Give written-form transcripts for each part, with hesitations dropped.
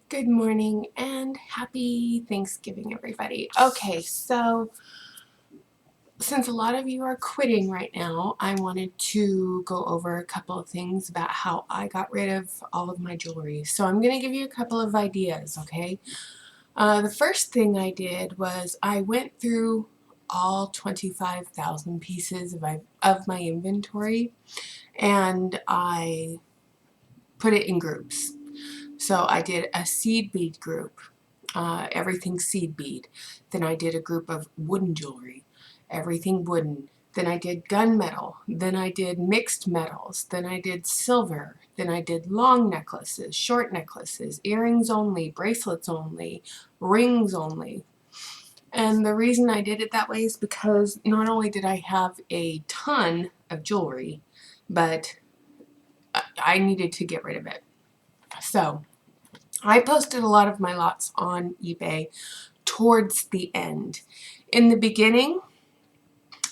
Good morning and happy Thanksgiving, everybody. Okay, so since a lot of you are quitting right now, I wanted to go over a couple of things about how I got rid of all of my jewelry. So I'm going to give you a couple of ideas, okay? The first thing I did was I went through all 25,000 pieces of my inventory and I put it in groups. So I did a seed bead group, everything seed bead. Then I did a group of wooden jewelry, everything wooden. Then I did gunmetal. Then I did mixed metals. Then I did silver. Then I did long necklaces, short necklaces, earrings only, bracelets only, rings only. And the reason I did it that way is because not only did I have a ton of jewelry, but I needed to get rid of it. So I posted a lot of my lots on eBay towards the end. In the beginning,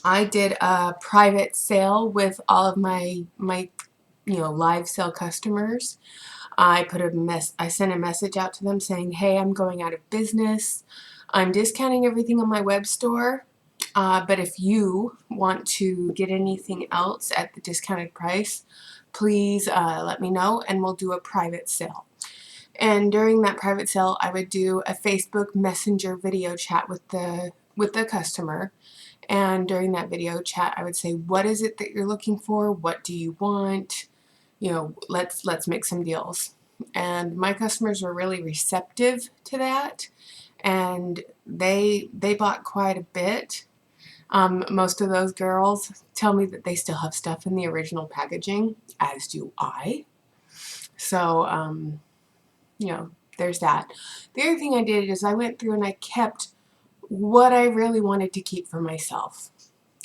I did a private sale with all of my live sale customers. I sent a message out to them saying, "Hey, I'm going out of business. I'm discounting everything on my web store. But if you want to get anything else at the discounted price, please let me know and we'll do a private sale." And during that private sale, I would do a Facebook Messenger video chat with the customer. And during that video chat, I would say, "What is it that you're looking for? What do you want? Let's make some deals." And my customers were really receptive to that, and they bought quite a bit. Most of those girls tell me that they still have stuff in the original packaging, as do I. So there's that. The other thing I did is I went through and I kept what I really wanted to keep for myself.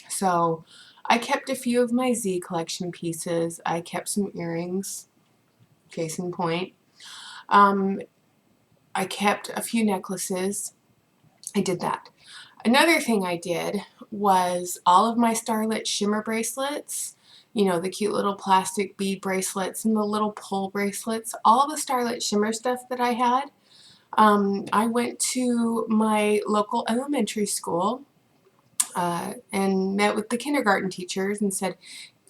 So I kept a few of my Z collection pieces. I kept some earrings, case in point. I kept a few necklaces. I did that. Another thing I did was all of my Starlit shimmer bracelets, the cute little plastic bead bracelets and the little pull bracelets, all the Starlit shimmer stuff that I had. I went to my local elementary school and met with the kindergarten teachers and said,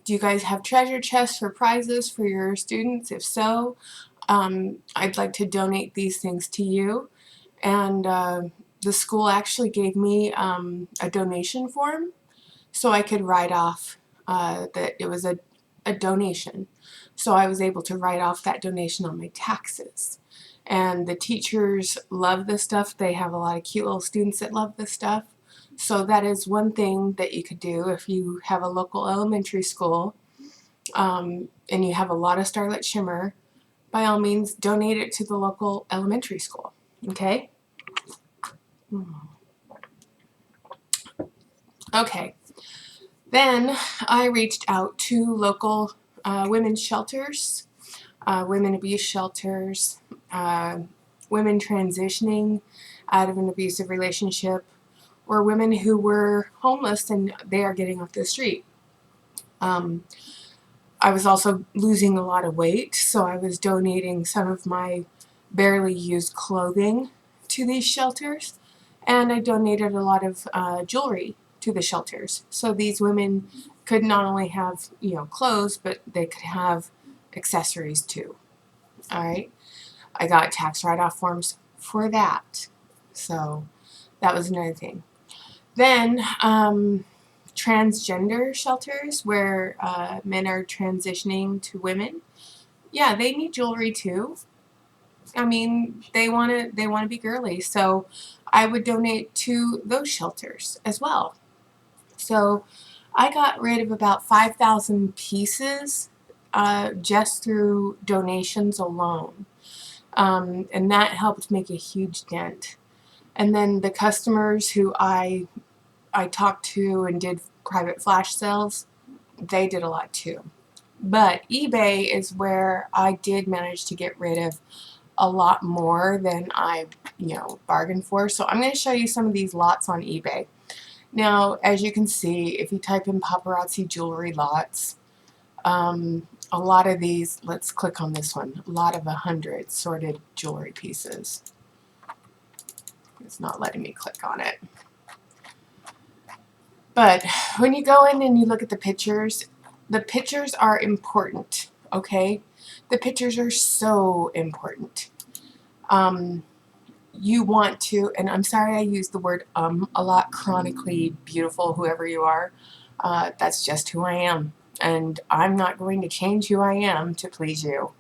"Do you guys have treasure chests for prizes for your students? If so, I'd like to donate these things to you." And the school actually gave me a donation form so I could write off that it was a donation. So I was able to write off that donation on my taxes. And the teachers love this stuff. They have a lot of cute little students that love this stuff. So that is one thing that you could do if you have a local elementary school and you have a lot of Starlit Shimmer. By all means, donate it to the local elementary school. Okay? Okay. Then I reached out to local women's shelters, women abuse shelters, women transitioning out of an abusive relationship, or women who were homeless and they are getting off the street. I was also losing a lot of weight, so I was donating some of my barely used clothing to these shelters, and I donated a lot of jewelry to the shelters. So these women could not only have, clothes, but they could have accessories too. All right. I got tax write-off forms for that. So that was another thing. Then transgender shelters where men are transitioning to women. Yeah, they need jewelry too. I mean, they want to be girly, so I would donate to those shelters as well. So I got rid of about 5,000 pieces just through donations alone, and that helped make a huge dent. And then the customers who I talked to and did private flash sales, they did a lot too. But eBay is where I did manage to get rid of a lot more than I, bargained for. So I'm going to show you some of these lots on eBay. Now, as you can see, if you type in paparazzi jewelry lots, a lot of these, let's click on this one, a lot of 100 sorted jewelry pieces. It's not letting me click on it. But when you go in and you look at the pictures are important, okay? The pictures are so important. You want to, and I'm sorry I use the word a lot, chronically beautiful, whoever you are. That's just who I am. And I'm not going to change who I am to please you.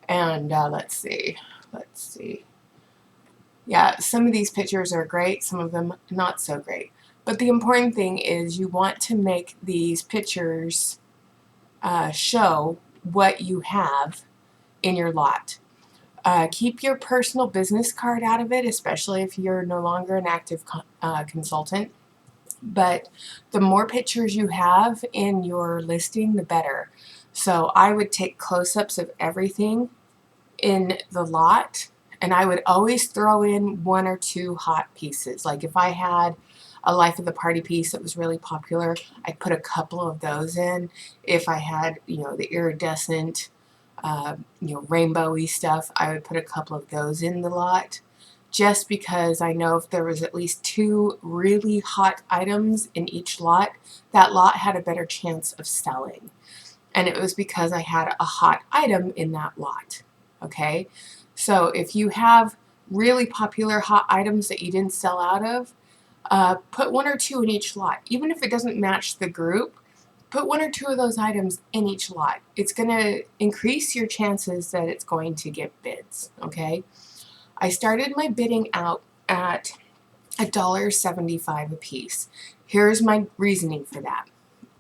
And let's see. Yeah, some of these pictures are great, some of them not so great. But the important thing is you want to make these pictures show what you have in your lot. Keep your personal business card out of it, especially if you're no longer an active consultant. But the more pictures you have in your listing, the better. So I would take close-ups of everything in the lot, and I would always throw in 1 or 2 hot pieces. Like if I had a Life of the Party piece that was really popular, I'd put a couple of those in. If I had, you know, the iridescent, you know, rainbowy stuff, I would put a couple of those in the lot. Just because I know if there was at least 2 really hot items in each lot, that lot had a better chance of selling. And it was because I had a hot item in that lot. Okay, so if you have really popular hot items that you didn't sell out of, put 1 or 2 in each lot. Even if it doesn't match the group, put 1 or 2 of those items in each lot. It's going to increase your chances that it's going to get bids. Okay, I started my bidding out at $1.75 a piece. Here's my reasoning for that.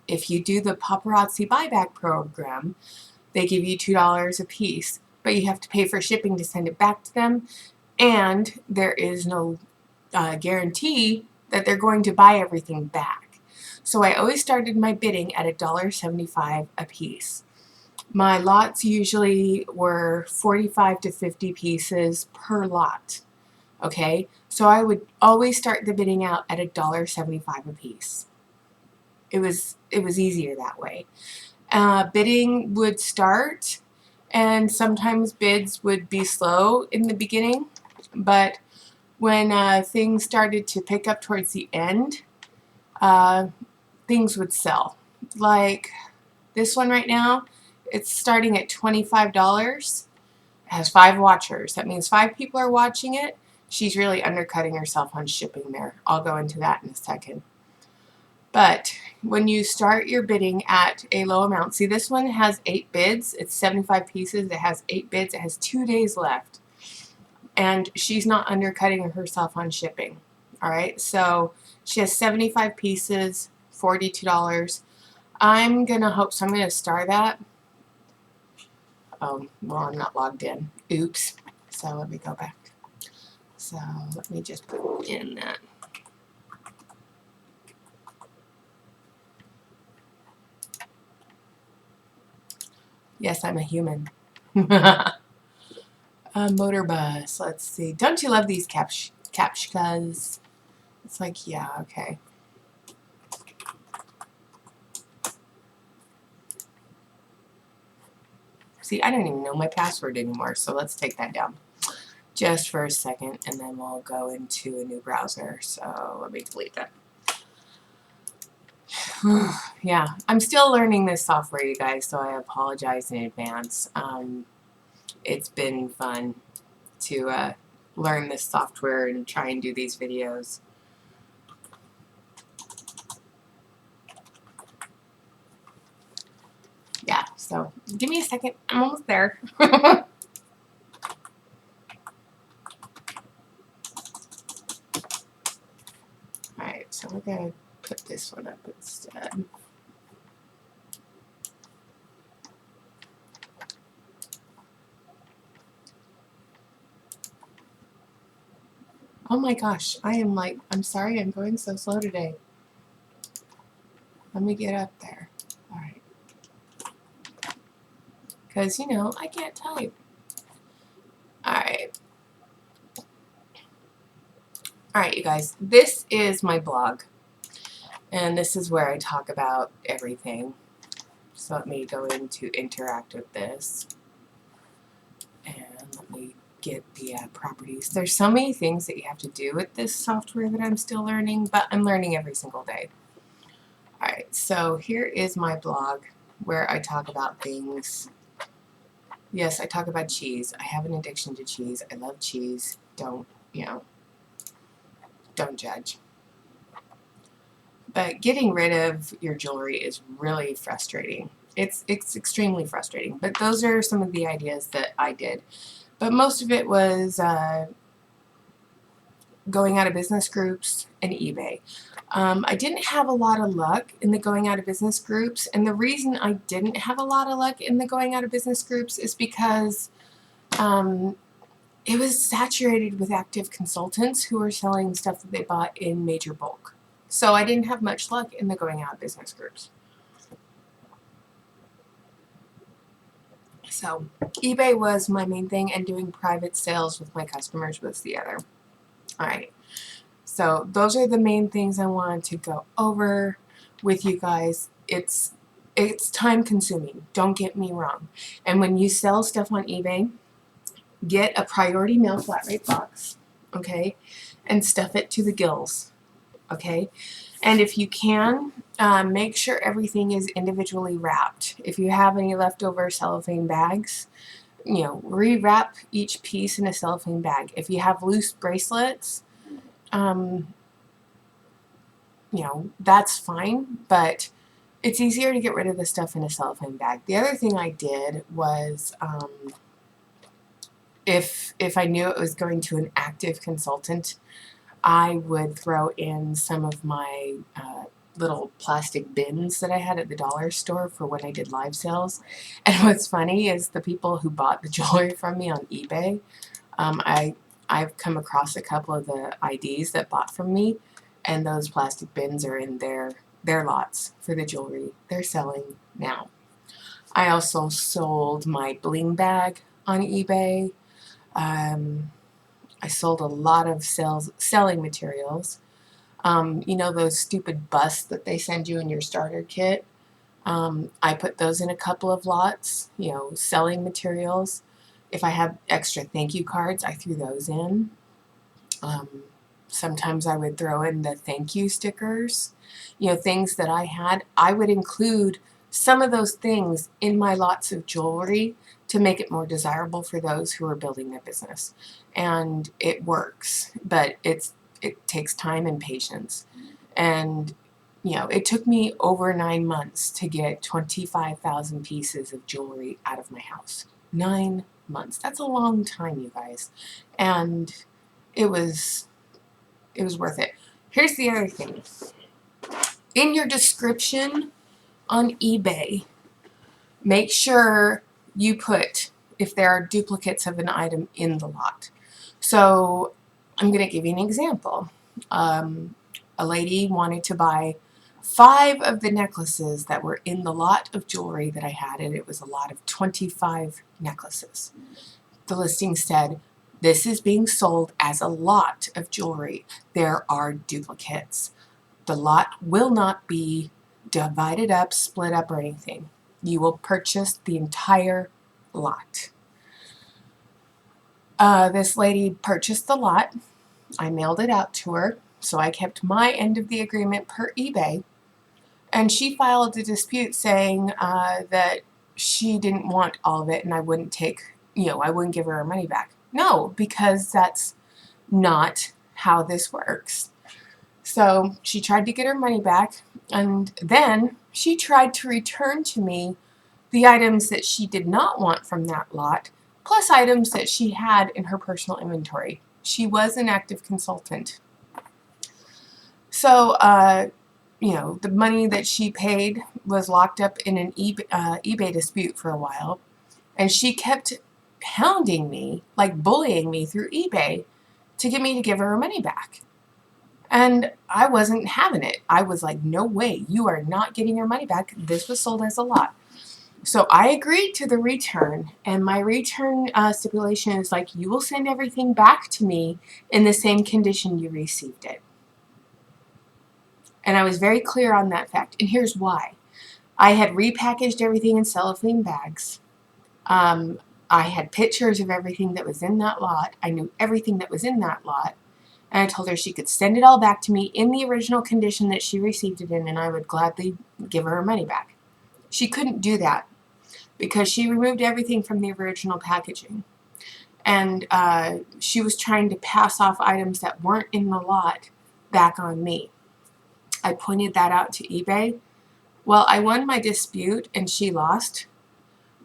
If you do the Paparazzi buyback program, they give you $2 a piece, but you have to pay for shipping to send it back to them, and there is no guarantee that they're going to buy everything back. So I always started my bidding at $1.75 a piece. My lots usually were 45 to 50 pieces per lot. Okay, so I would always start the bidding out at $1.75 a piece. It was easier that way. Bidding would start, and sometimes bids would be slow in the beginning, but when things started to pick up towards the end, things would sell. Like this one right now, it's starting at $25. It has 5 watchers. That means 5 people are watching it. She's really undercutting herself on shipping there. I'll go into that in a second. But when you start your bidding at a low amount, see this one has 8 bids. It's 75 pieces. It has 8 bids. It has 2 days left. And she's not undercutting herself on shipping. All right, so she has 75 pieces, $42. I'm going to hope, so I'm going to star that. Oh, well, I'm not logged in. Oops. So let me go back. So let me just put in that. Yes, I'm a human. A motor bus. Let's see. Don't you love these captchas? It's like, yeah, okay. See, I don't even know my password anymore, so let's take that down just for a second, and then we'll go into a new browser. So let me delete that. Yeah, I'm still learning this software, you guys, so I apologize in advance. It's been fun to learn this software and try and do these videos. Yeah, so give me a second. I'm almost there. Alright, so we're going to put this one up instead. Oh my gosh, I'm sorry I'm going so slow today. Let me get up there. Alright. Because, you know, I can't type. Alright. Alright, you guys. This is my blog. And this is where I talk about everything. So let me go into interact with this, and let me get the properties. There's so many things that you have to do with this software that I'm still learning, but I'm learning every single day. Alright, so here is my blog where I talk about things. Yes, I talk about cheese. I have an addiction to cheese. I love cheese. Don't, don't judge. But getting rid of your jewelry is really frustrating. It's extremely frustrating. But those are some of the ideas that I did. But most of it was going out of business groups and eBay. I didn't have a lot of luck in the going out of business groups, and the reason I didn't have a lot of luck in the going out of business groups is because it was saturated with active consultants who were selling stuff that they bought in major bulk. So I didn't have much luck in the going out of business groups. So eBay was my main thing, and doing private sales with my customers was the other. Alright, so those are the main things I wanted to go over with you guys. It's time consuming, don't get me wrong. And when you sell stuff on eBay, get a priority mail flat rate box, okay, and stuff it to the gills, okay? And if you can, make sure everything is individually wrapped. If you have any leftover cellophane bags, rewrap each piece in a cellophane bag. If you have loose bracelets, that's fine, but it's easier to get rid of the stuff in a cellophane bag. The other thing I did was, if I knew it was going to an active consultant, I would throw in some of my little plastic bins that I had at the dollar store for when I did live sales. And what's funny is the people who bought the jewelry from me on eBay, I've come across a couple of the IDs that bought from me, and those plastic bins are in their lots for the jewelry they're selling now. I also sold my bling bag on eBay. I sold a lot of selling materials. Those stupid busts that they send you in your starter kit? I put those in a couple of lots, selling materials. If I have extra thank you cards, I threw those in. Sometimes I would throw in the thank you stickers, things that I had. I would include some of those things in my lots of jewelry to make it more desirable for those who are building their business. And it works, but it takes time and patience. And, it took me over 9 months to get 25,000 pieces of jewelry out of my house. 9 months. That's a long time, you guys. And it was worth it. Here's the other thing. In your description on eBay, make sure you put if there are duplicates of an item in the lot. So I'm going to give you an example. A lady wanted to buy 5 of the necklaces that were in the lot of jewelry that I had, and it was a lot of 25 necklaces. The listing said, "This is being sold as a lot of jewelry. There are duplicates. The lot will not be divided up, split up, or anything. You will purchase the entire lot." This lady purchased the lot. I mailed it out to her, so I kept my end of the agreement per eBay. And she filed a dispute saying that she didn't want all of it and I wouldn't I wouldn't give her her money back. No, because that's not how this works. So she tried to get her money back, and then she tried to return to me the items that she did not want from that lot, plus items that she had in her personal inventory. She was an active consultant. So, the money that she paid was locked up in an eBay dispute for a while, and she kept hounding me, like bullying me through eBay to get me to give her her money back. And I wasn't having it. I was like, no way, you are not getting your money back. This was sold as a lot. So I agreed to the return, and my return stipulation is like, you will send everything back to me in the same condition you received it. And I was very clear on that fact. And here's why. I had repackaged everything in cellophane bags. I had pictures of everything that was in that lot. I knew everything that was in that lot. And I told her she could send it all back to me in the original condition that she received it in, and I would gladly give her money back. She couldn't do that because she removed everything from the original packaging. And she was trying to pass off items that weren't in the lot back on me. I pointed that out to eBay. Well, I won my dispute and she lost,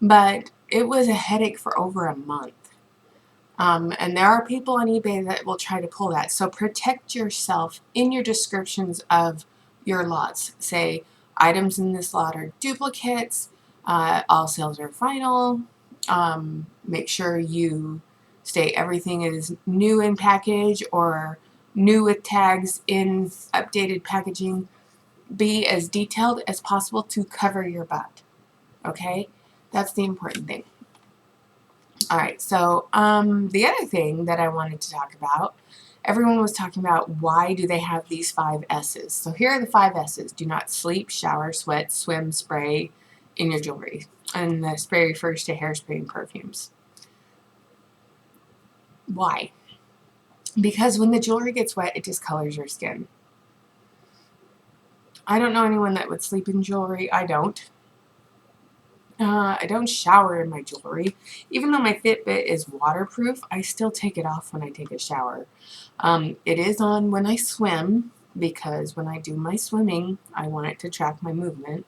but it was a headache for over a month. And there are people on eBay that will try to pull that. So protect yourself in your descriptions of your lots. Say, items in this lot are duplicates, all sales are final. Make sure you state everything is new in package or new with tags in updated packaging. Be as detailed as possible to cover your butt. Okay? That's the important thing. Alright, so the other thing that I wanted to talk about, everyone was talking about why do they have these 5 S's. So here are the 5 S's. Do not sleep, shower, sweat, swim, spray in your jewelry. And the spray refers to hairspray and perfumes. Why? Because when the jewelry gets wet, it discolors your skin. I don't know anyone that would sleep in jewelry. I don't. I don't shower in my jewelry. Even though my Fitbit is waterproof, I still take it off when I take a shower. It is on when I swim, because when I do my swimming, I want it to track my movement.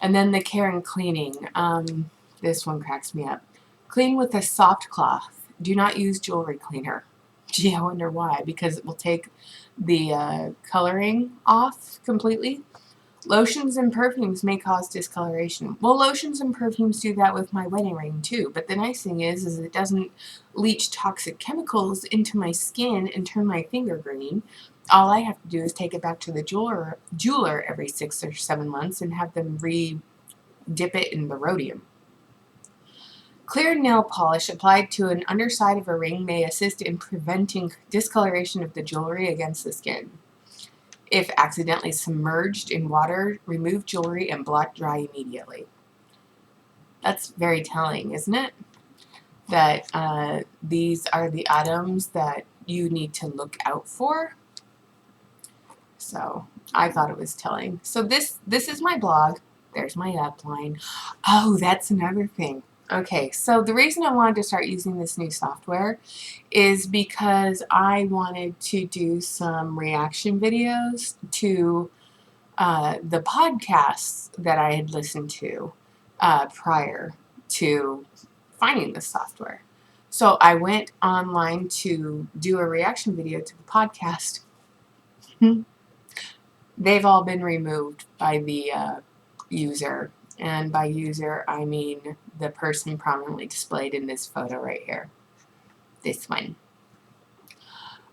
And then the care and cleaning. This one cracks me up. Clean with a soft cloth. Do not use jewelry cleaner. Gee, I wonder why. Because it will take the coloring off completely. Lotions and perfumes may cause discoloration. Well, lotions and perfumes do that with my wedding ring too, but the nice thing is it doesn't leach toxic chemicals into my skin and turn my finger green. All I have to do is take it back to the jeweler every 6 or 7 months and have them dip it in the rhodium. Clear nail polish applied to an underside of a ring may assist in preventing discoloration of the jewelry against the skin. If accidentally submerged in water, remove jewelry and blot dry immediately. That's very telling, isn't it? That these are the items that you need to look out for. So I thought it was telling. So this is my blog. There's my upline. Oh, that's another thing. Okay, so the reason I wanted to start using this new software is because I wanted to do some reaction videos to the podcasts that I had listened to prior to finding this software. So I went online to do a reaction video to the podcast. They've all been removed by the user. And by user, I mean the person prominently displayed in this photo right here. This one.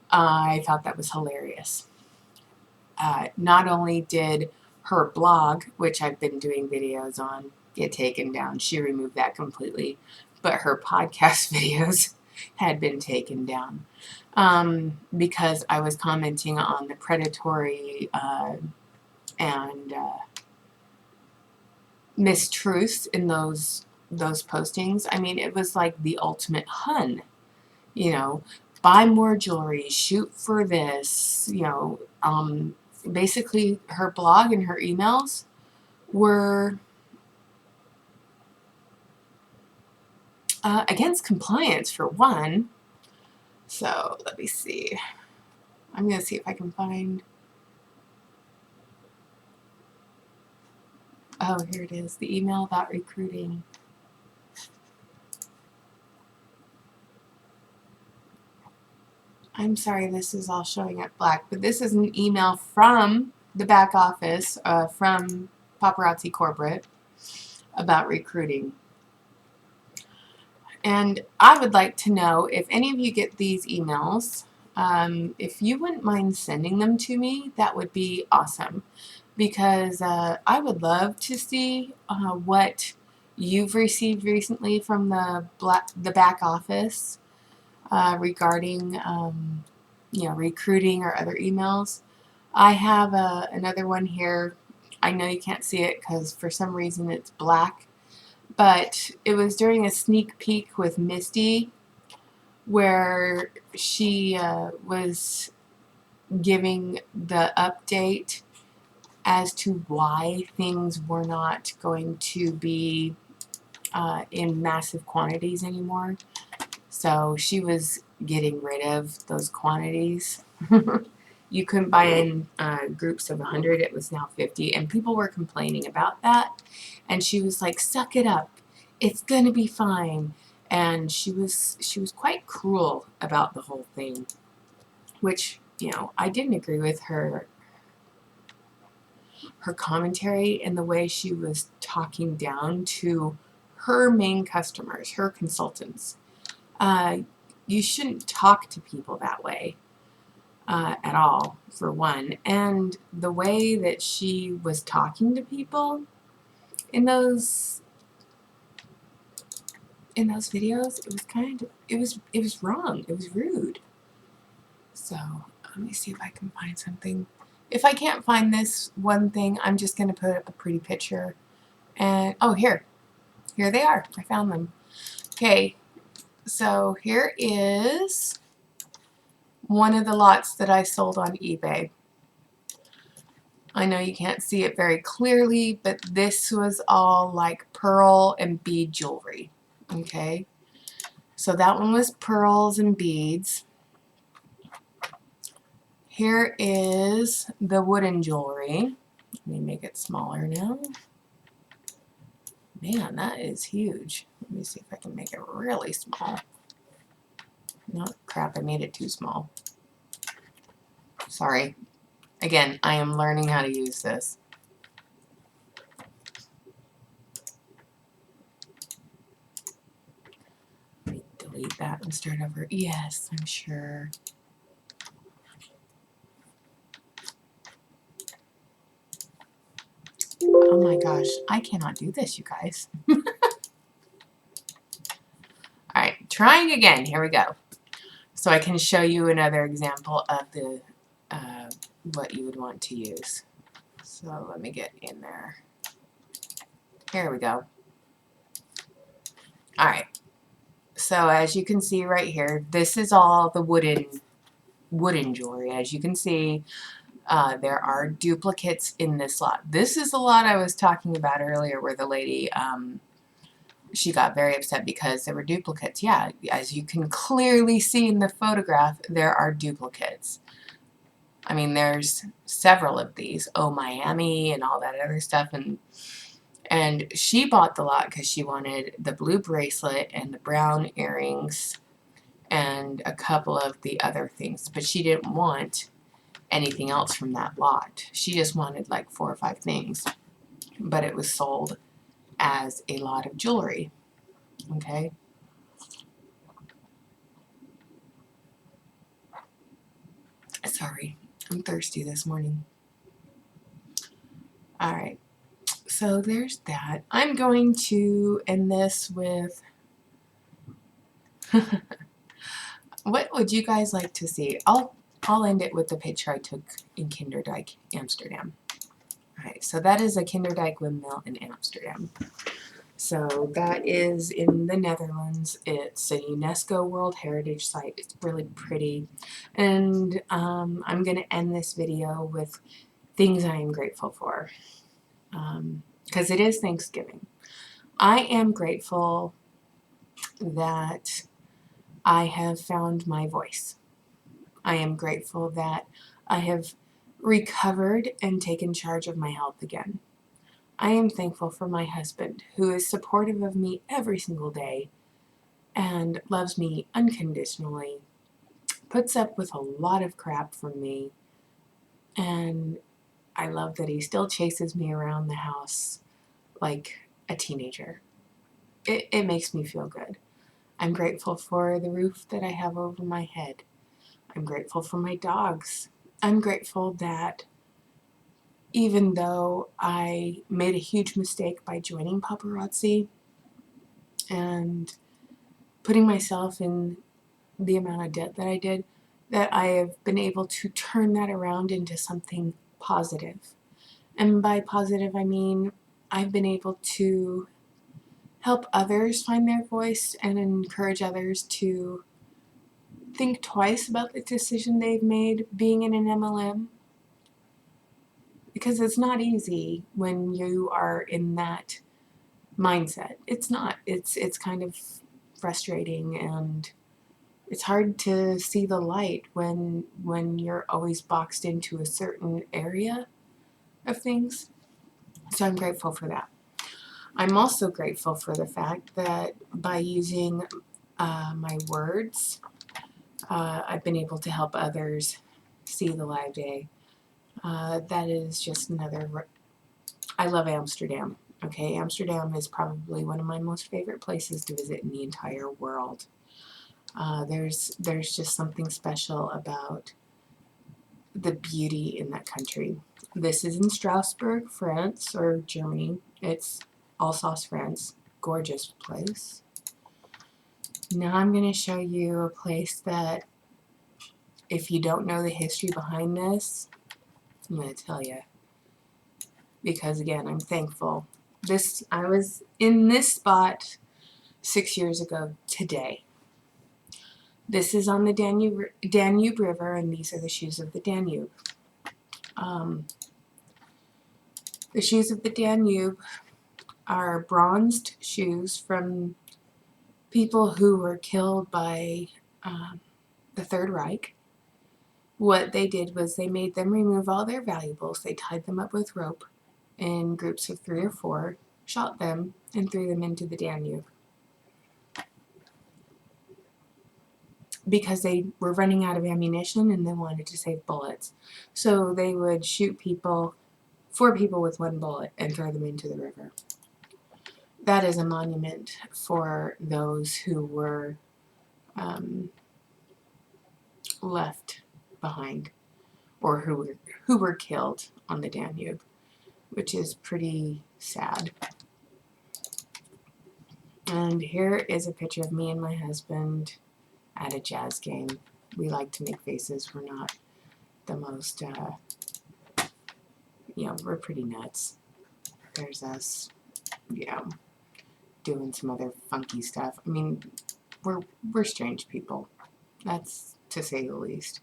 I thought that was hilarious. Not only did her blog, which I've been doing videos on, get taken down, she removed that completely, but her podcast videos had been taken down because I was commenting on the predatory and mistruths in those postings. I mean, it was like the ultimate hun, you know, buy more jewelry, shoot for this, you know, basically her blog and her emails were against compliance for one. So let me see. I'm going to see if I can find. Oh, here it is. The email about recruiting. I'm sorry this is all showing up black, but this is an email from the back office, from Paparazzi Corporate, about recruiting. And I would like to know if any of you get these emails, if you wouldn't mind sending them to me, that would be awesome. Because I would love to see what you've received recently from the back office regarding you know, recruiting or other emails. I have another one here I know you can't see it because for some reason it's black, but it was during a sneak peek with Misty where she was giving the update as to why things were not going to be in massive quantities anymore. So she was getting rid of those quantities. You couldn't buy in groups of 100. It was now 50. And people were complaining about that. And she was like, suck it up. It's going to be fine. And she was quite cruel about the whole thing. Which, you know, I didn't agree with her commentary and the way she was talking down to her main customers, her consultants. You shouldn't talk to people that way at all, for one. And the way that she was talking to people in those videos, it was wrong. It was rude. So let me see if I can find something. If I can't find this one thing, I'm just going to put up a pretty picture. And oh, here they are. I found them. Okay, so here is one of the lots that I sold on eBay. I know you can't see it very clearly, but this was all like pearl and bead jewelry. Okay, so that one was pearls and beads. Here is the wooden jewelry. Let me make it smaller now. Man, that is huge. Let me see if I can make it really small. No, crap, I made it too small. Sorry. Again, I am learning how to use this. Let me delete that and start over. Yes, I'm sure. Oh my gosh, I cannot do this, you guys. Alright, trying again. Here we go. So I can show you another example of the what you would want to use. So let me get in there. Here we go. Alright, so as you can see right here, this is all the wooden jewelry. As you can see, there are duplicates in this lot. This is the lot I was talking about earlier where the lady, she got very upset because there were duplicates. Yeah, as you can clearly see in the photograph, there are duplicates. I mean, there's several of these. Oh, Miami and all that other stuff. And she bought the lot because she wanted the blue bracelet and the brown earrings and a couple of the other things. But she didn't want anything else from that lot. She just wanted like 4 or 5 things. But it was sold as a lot of jewelry. Okay? Sorry, I'm thirsty this morning. Alright, so there's that. I'm going to end this with what would you guys like to see? I'll end it with the picture I took in Kinderdijk, Amsterdam. Alright, so that is a Kinderdijk windmill in Amsterdam. So that is in the Netherlands. It's a UNESCO World Heritage Site. It's really pretty. And I'm going to end this video with things I am grateful for. Because it is Thanksgiving. I am grateful that I have found my voice. I am grateful that I have recovered and taken charge of my health again. I am thankful for my husband, who is supportive of me every single day and loves me unconditionally, puts up with a lot of crap from me, and I love that he still chases me around the house like a teenager. It makes me feel good. I'm grateful for the roof that I have over my head. I'm grateful for my dogs. I'm grateful that even though I made a huge mistake by joining Paparazzi and putting myself in the amount of debt that I did, that I have been able to turn that around into something positive. And by positive, I mean I've been able to help others find their voice and encourage others to think twice about the decision they've made being in an MLM, because it's not easy when you are in that mindset. It's not. It's kind of frustrating, and it's hard to see the light when you're always boxed into a certain area of things. So I'm grateful for that. I'm also grateful for the fact that by using my words, I've been able to help others see the light day. That is just another. I love Amsterdam. Okay, Amsterdam is probably one of my most favorite places to visit in the entire world. There's just something special about the beauty in that country. This is in Strasbourg, France, or Germany. It's Alsace, France. Gorgeous place. Now I'm going to show you a place that, if you don't know the history behind this, I'm going to tell you. Because again, I'm thankful. I was in this spot 6 years ago today. This is on the Danube River, and these are the shoes of the Danube. The shoes of the Danube are bronzed shoes from people who were killed by the Third Reich. What they did was they made them remove all their valuables. They tied them up with rope in groups of 3 or 4, shot them, and threw them into the Danube. Because they were running out of ammunition and they wanted to save bullets. So they would shoot 4 people with 1 bullet and throw them into the river. That is a monument for those who were left behind, or who were killed on the Danube, which is pretty sad. And here is a picture of me and my husband at a jazz game. We like to make faces. We're not the most, we're pretty nuts. There's us, doing some other funky stuff. I mean, we're strange people. That's to say the least.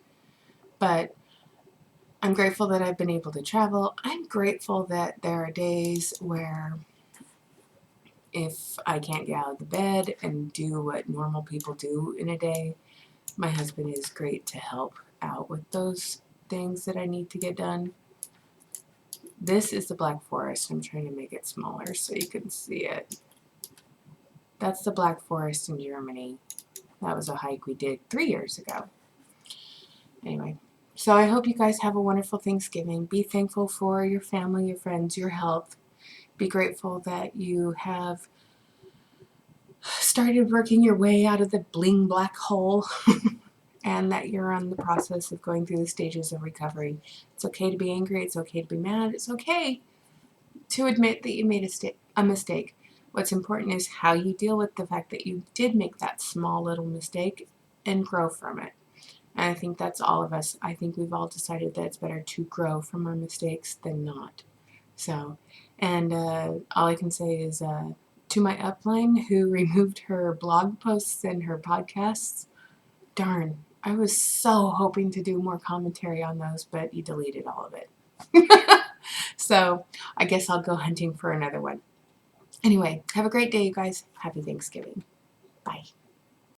But I'm grateful that I've been able to travel. I'm grateful that there are days where if I can't get out of the bed and do what normal people do in a day, my husband is great to help out with those things that I need to get done. This is the Black Forest. I'm trying to make it smaller so you can see it. That's the Black Forest in Germany. That was a hike we did 3 years ago. Anyway, so I hope you guys have a wonderful Thanksgiving. Be thankful for your family, your friends, your health. Be grateful that you have started working your way out of the bling black hole and that you're on the process of going through the stages of recovery. It's okay to be angry. It's okay to be mad. It's okay to admit that you made a mistake. What's important is how you deal with the fact that you did make that small little mistake and grow from it. And I think that's all of us. I think we've all decided that it's better to grow from our mistakes than not. So, and all I can say is to my upline who removed her blog posts and her podcasts, darn, I was so hoping to do more commentary on those, but you deleted all of it. So I guess I'll go hunting for another one. Anyway, have a great day, you guys. Happy Thanksgiving. Bye.